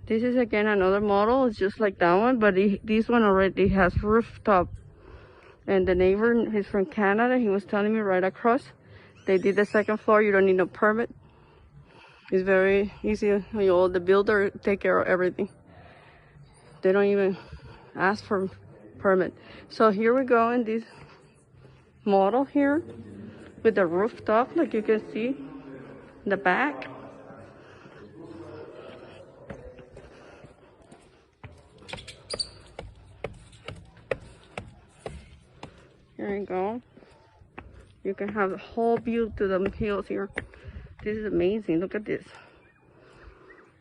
This is again another model. It's just like that one, but this one already has rooftop. And the neighbor is from Canada. He was telling me right across. They did the second floor. You don't need no permit. It's very easy. The builder take care of everything. They don't even ask for permit. So here we go in this model here with the rooftop, like you can see in the back. Here you go. You can have the whole view to the hills here. This is amazing. Look at this.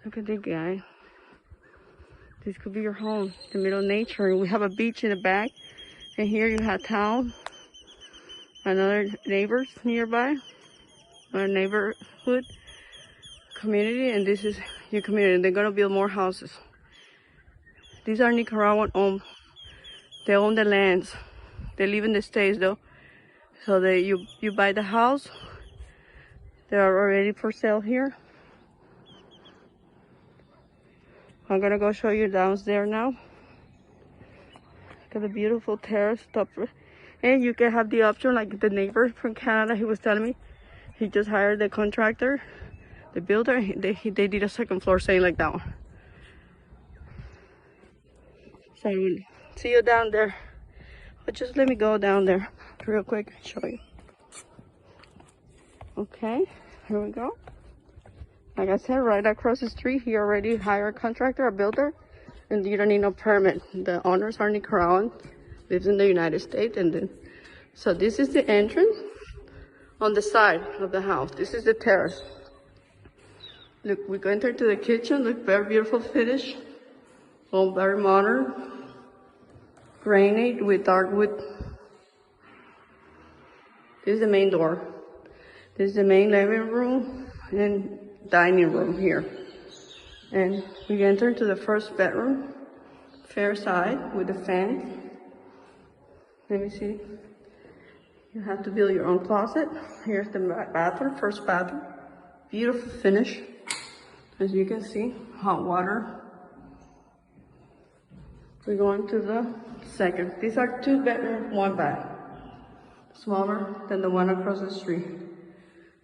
Look at this guy. This could be your home, the middle of nature. We have a beach in the back. And here you have town. Another neighbors nearby. A neighborhood community. And this is your community. They're going to build more houses. These are Nicaraguan owned. They own the lands. They live in the States though. So you buy the house. They are already for sale here. I'm gonna go show you downstairs now. Look at the beautiful terrace top. And you can have the option like the neighbor from Canada, he was telling me. He just hired the contractor, the builder. They did a second floor, saying like that one. So I will see you down there. But just let me go down there real quick and show you. Okay, here we go. Like I said, right across the street, he already hired a contractor, a builder, and you don't need no permit. The owners are Nicaraguan, lives in the United States, and then, so this is the entrance on the side of the house. This is the terrace. Look, we go enter to the kitchen. Look, very beautiful finish. All very modern. Granite with dark wood. This is the main door. This is the main living room and dining room here. And we enter to the first bedroom, fair side with the fan. Let me see. You have to build your own closet. Here's the bathroom, first bathroom. Beautiful finish. As you can see, hot water. We're going to the second. These are 2 bedroom, 1 bath. Smaller than the one across the street.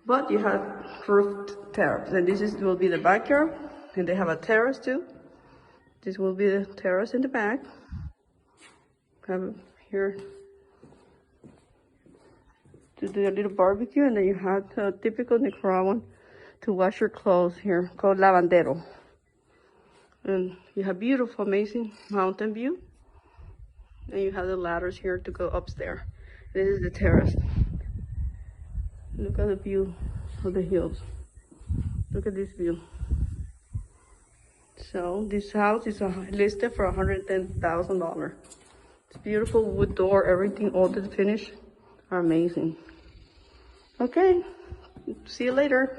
But you have roofed terrace. And this will be the backyard. And they have a terrace too. This will be the terrace in the back. Have here to do a little barbecue. And then you have the typical Nicaraguan to wash your clothes here, called lavandero. And you have beautiful, amazing mountain view. And you have the ladders here to go upstairs. This is the terrace. Look at the view of the hills. Look at this view. So this house is listed for $110,000. It's beautiful wood door, everything, all the finish are amazing. Okay, see you later.